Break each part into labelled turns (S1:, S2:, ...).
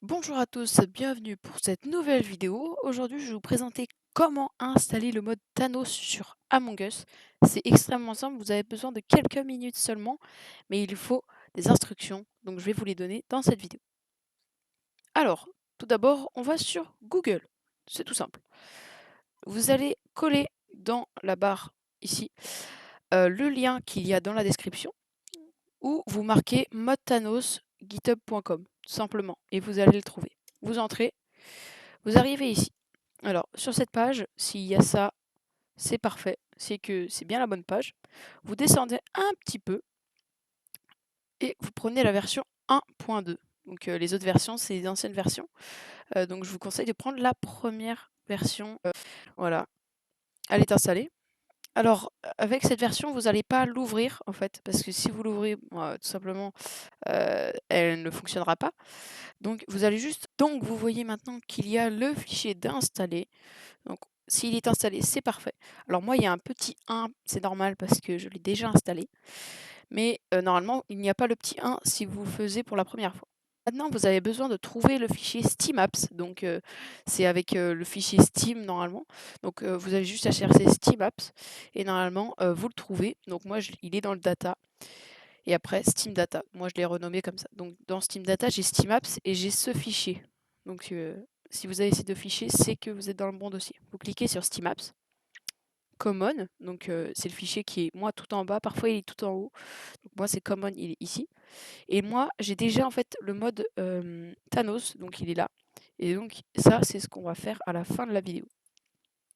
S1: Bonjour à tous, bienvenue pour cette nouvelle vidéo. Aujourd'hui, je vais vous présenter comment installer le mode Thanos sur Among Us. C'est extrêmement simple, vous avez besoin de quelques minutes seulement, mais il faut des instructions, donc je vais vous les donner dans cette vidéo. Alors, tout d'abord, on va sur Google. C'est tout simple. Vous allez coller dans la barre ici le lien qu'il y a dans la description ou vous marquez mode Thanos github.com tout simplement et vous allez le trouver. Vous entrez, vous arrivez ici. Alors, sur cette page, s'il y a ça, c'est parfait. C'est que c'est bien la bonne page. Vous descendez un petit peu et vous prenez la version 1.2. Donc, les autres versions, c'est les anciennes versions. Donc, je vous conseille de prendre la première version. Voilà, elle est installée. Alors, avec cette version, vous n'allez pas l'ouvrir, en fait, parce que si vous l'ouvrez, tout simplement, elle ne fonctionnera pas. Donc, vous allez juste... Donc, vous voyez maintenant qu'il y a le fichier d'installer. Donc, s'il est installé, c'est parfait. Alors moi, il y a un petit 1, c'est normal parce que je l'ai déjà installé. Mais normalement, il n'y a pas le petit 1 si vous le faisiez pour la première fois. Maintenant, vous avez besoin de trouver le fichier SteamApps. Donc, c'est avec le fichier Steam normalement. Donc, vous avez juste à chercher SteamApps et normalement, vous le trouvez. Donc, moi, il est dans le data. Et après, Steam Data. Moi, je l'ai renommé comme ça. Donc, dans Steam Data, j'ai SteamApps et j'ai ce fichier. Donc, si vous avez ces deux fichiers, c'est que vous êtes dans le bon dossier. Vous cliquez sur SteamApps, Common, donc c'est le fichier qui est, moi, tout en bas. Parfois, il est tout en haut. Donc, moi, c'est Common, il est ici. Et moi, j'ai déjà, en fait, le mode Thanos, donc il est là. Et donc, ça, c'est ce qu'on va faire à la fin de la vidéo.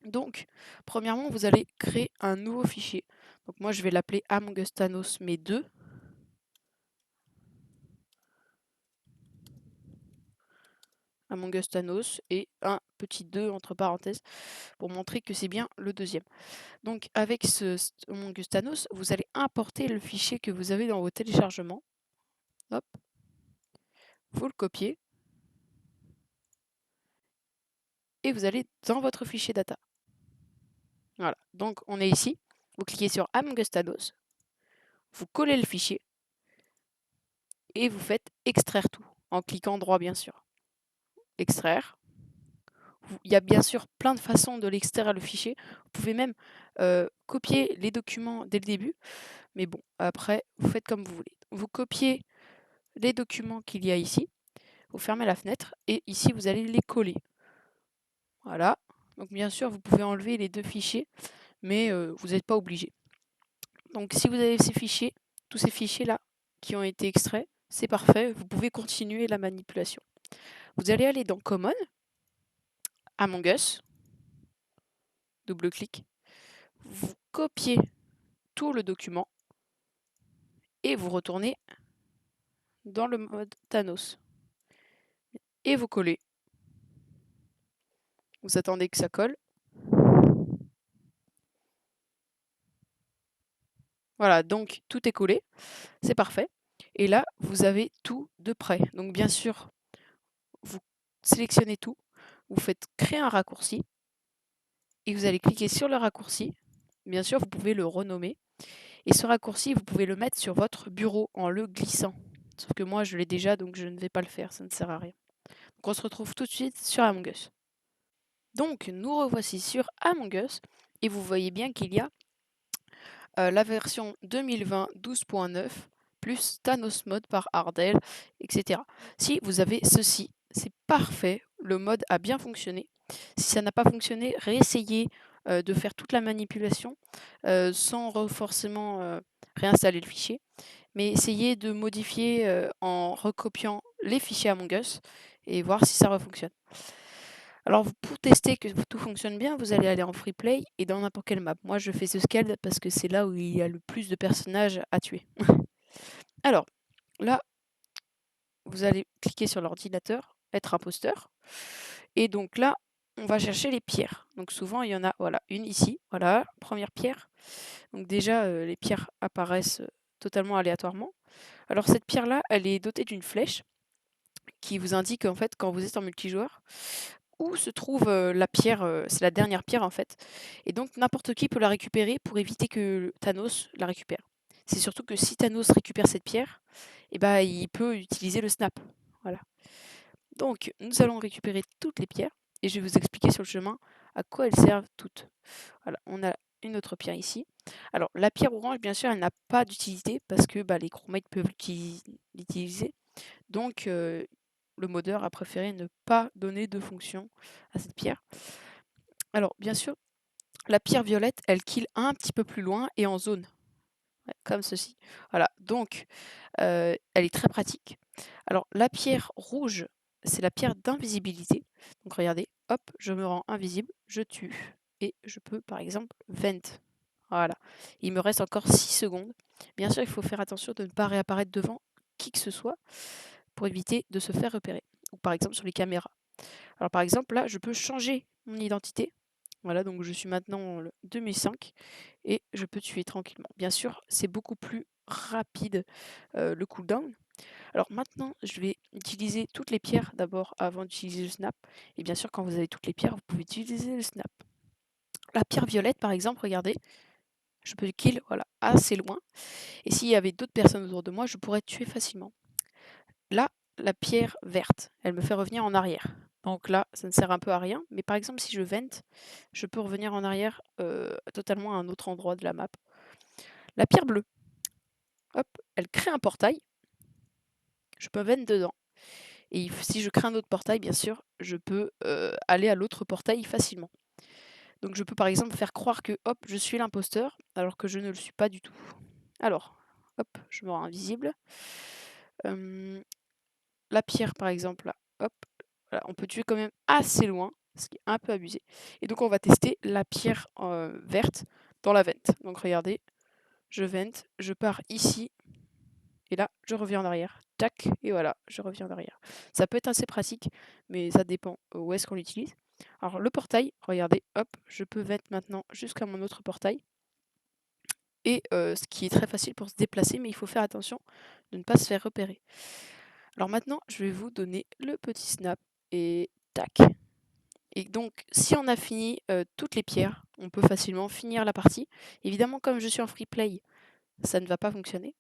S1: Donc, premièrement, vous allez créer un nouveau fichier. Donc, moi, je vais l'appeler Among Us Thanos, mais 2. Among Us Thanos et un petit 2 entre parenthèses pour montrer que c'est bien le deuxième. Donc avec ce Among Us Thanos, vous allez importer le fichier que vous avez dans vos téléchargements. Hop, vous le copiez et vous allez dans votre fichier data. Voilà, donc on est ici. Vous cliquez sur Among Us Thanos, vous collez le fichier et vous faites extraire tout en cliquant droit bien sûr. Extraire. Il y a bien sûr plein de façons de l'extraire le fichier. Vous pouvez même copier les documents dès le début. Mais bon, après, vous faites comme vous voulez. Vous copiez les documents qu'il y a ici, vous fermez la fenêtre et ici, vous allez les coller. Voilà. Donc bien sûr, vous pouvez enlever les deux fichiers, mais vous n'êtes pas obligé. Donc si vous avez ces fichiers, tous ces fichiers-là qui ont été extraits, c'est parfait. Vous pouvez continuer la manipulation. Vous allez aller dans Common, Among Us, double-clic, vous copiez tout le document et vous retournez dans le mode Thanos. Et vous collez. Vous attendez que ça colle. Voilà, donc tout est collé, c'est parfait. Et là, vous avez tout de près. Donc bien sûr, vous sélectionnez tout, vous faites créer un raccourci et vous allez cliquer sur le raccourci. Bien sûr, vous pouvez le renommer. Et ce raccourci, vous pouvez le mettre sur votre bureau en le glissant. Sauf que moi, je l'ai déjà, donc je ne vais pas le faire, ça ne sert à rien. Donc on se retrouve tout de suite sur Among Us. Donc nous revoici sur Among Us et vous voyez bien qu'il y a la version 2020 12.9 plus Thanos mode par Ardell, etc. Si vous avez ceci, c'est parfait, le mode a bien fonctionné. Si ça n'a pas fonctionné, réessayez de faire toute la manipulation sans forcément réinstaller le fichier, mais essayez de modifier en recopiant les fichiers Among Us et voir si ça refonctionne. Alors, pour tester que tout fonctionne bien, vous allez aller en free play et dans n'importe quelle map. Moi, je fais ce scale parce que c'est là où il y a le plus de personnages à tuer. Alors, là, vous allez cliquer sur l'ordinateur, être imposteur. Et donc là, on va chercher les pierres. Donc souvent, il y en a, voilà, une ici. Voilà, première pierre. Donc déjà, les pierres apparaissent totalement aléatoirement. Alors cette pierre-là, elle est dotée d'une flèche qui vous indique en fait quand vous êtes en multijoueur où se trouve la pierre, c'est la dernière pierre en fait. Et donc n'importe qui peut la récupérer pour éviter que Thanos la récupère. C'est surtout que si Thanos récupère cette pierre, eh ben, il peut utiliser le snap. Voilà. Donc, nous allons récupérer toutes les pierres et je vais vous expliquer sur le chemin à quoi elles servent toutes. Voilà, on a une autre pierre ici. Alors, la pierre orange, bien sûr, elle n'a pas d'utilité parce que les chromates peuvent l'utiliser. Donc, le modeur a préféré ne pas donner de fonction à cette pierre. Alors, bien sûr, la pierre violette, elle kill un petit peu plus loin et en zone. Ouais, comme ceci. Voilà, donc elle est très pratique. Alors la pierre rouge, c'est la pierre d'invisibilité. Donc regardez, hop, je me rends invisible, je tue. Et je peux par exemple vent. Voilà. Il me reste encore 6 secondes. Bien sûr, il faut faire attention de ne pas réapparaître devant qui que ce soit pour éviter de se faire repérer. Ou par exemple sur les caméras. Alors par exemple, là, je peux changer mon identité. Voilà, donc je suis maintenant le 2005 et je peux tuer tranquillement. Bien sûr, c'est beaucoup plus rapide le cooldown. Alors maintenant, je vais utiliser toutes les pierres d'abord avant d'utiliser le snap. Et bien sûr, quand vous avez toutes les pierres, vous pouvez utiliser le snap. La pierre violette, par exemple, regardez, je peux kill voilà, assez loin. Et s'il y avait d'autres personnes autour de moi, je pourrais tuer facilement. Là, la pierre verte, elle me fait revenir en arrière. Donc là, ça ne sert un peu à rien. Mais par exemple, si je vente, je peux revenir en arrière totalement à un autre endroit de la map. La pierre bleue, hop, elle crée un portail. Je peux vente dedans. Et si je crée un autre portail, bien sûr, je peux aller à l'autre portail facilement. Donc je peux par exemple faire croire que hop, je suis l'imposteur, alors que je ne le suis pas du tout. Alors, hop, je me rends invisible. La pierre par exemple, là, hop, voilà, on peut tuer quand même assez loin, ce qui est un peu abusé. Et donc on va tester la pierre verte dans la vente. Donc regardez, je vente, je pars ici, et là, je reviens en arrière. Tac, et voilà, je reviens en arrière. Ça peut être assez pratique, mais ça dépend où est-ce qu'on l'utilise. Alors le portail, regardez, hop, je peux vente maintenant jusqu'à mon autre portail. Et ce qui est très facile pour se déplacer, mais il faut faire attention de ne pas se faire repérer. Alors maintenant, je vais vous donner le petit snap, et tac. Et donc, si on a fini toutes les pierres, on peut facilement finir la partie. Évidemment, comme je suis en free play, ça ne va pas fonctionner,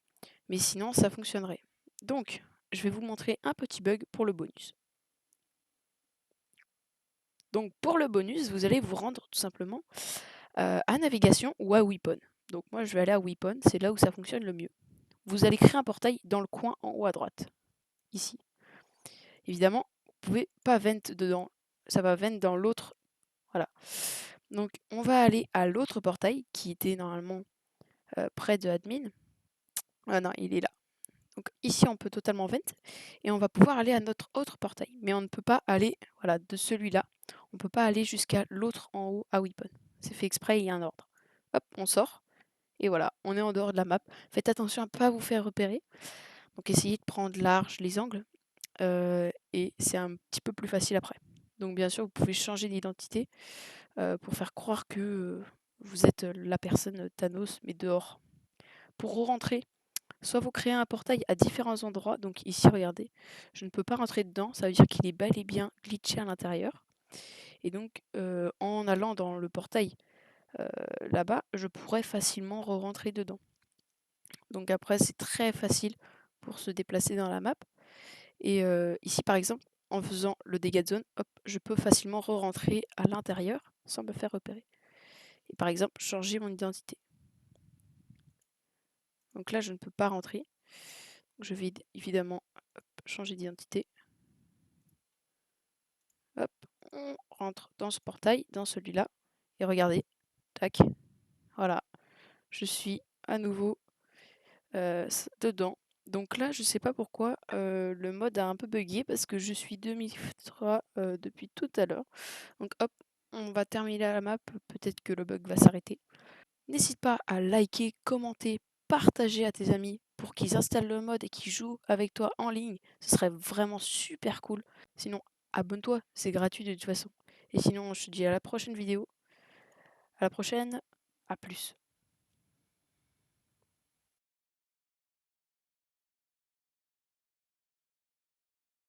S1: mais sinon, ça fonctionnerait. Donc, je vais vous montrer un petit bug pour le bonus. Donc, pour le bonus, vous allez vous rendre tout simplement à navigation ou à weapon. Donc, moi, je vais aller à weapon, c'est là où ça fonctionne le mieux. Vous allez créer un portail dans le coin en haut à droite, ici. Évidemment, vous ne pouvez pas vent dedans, ça va vent dans l'autre. Voilà. Donc, on va aller à l'autre portail qui était normalement près de admin. Ah non, il est là. Donc ici, on peut totalement vent et on va pouvoir aller à notre autre portail. Mais on ne peut pas aller voilà, de celui-là. On ne peut pas aller jusqu'à l'autre en haut à weapon. C'est fait exprès, il y a un ordre. Hop, on sort. Et voilà, on est en dehors de la map. Faites attention à ne pas vous faire repérer. Donc essayez de prendre large les angles. Et c'est un petit peu plus facile après. Donc bien sûr, vous pouvez changer d'identité pour faire croire que vous êtes la personne Thanos, mais dehors. Pour re-rentrer, soit vous créez un portail à différents endroits. Donc ici, regardez, je ne peux pas rentrer dedans. Ça veut dire qu'il est bel et bien glitché à l'intérieur. Et donc, en allant dans le portail là-bas, je pourrais facilement re-rentrer dedans. Donc après, c'est très facile pour se déplacer dans la map. Et ici, par exemple, en faisant le dégât de zone, hop, je peux facilement re-rentrer à l'intérieur sans me faire repérer. Et par exemple, changer mon identité. Donc là, je ne peux pas rentrer. Je vais évidemment changer d'identité. Hop, on rentre dans ce portail, dans celui-là. Et regardez, tac, voilà, je suis à nouveau dedans. Donc là, je sais pas pourquoi le mode a un peu bugué parce que je suis 2003 depuis tout à l'heure. Donc hop, on va terminer la map, peut-être que le bug va s'arrêter. N'hésite pas à liker, commenter, partager à tes amis pour qu'ils installent le mode et qu'ils jouent avec toi en ligne. Ce serait vraiment super cool. Sinon, abonne-toi, c'est gratuit de toute façon. Et sinon, je te dis à la prochaine vidéo. À la prochaine, à plus.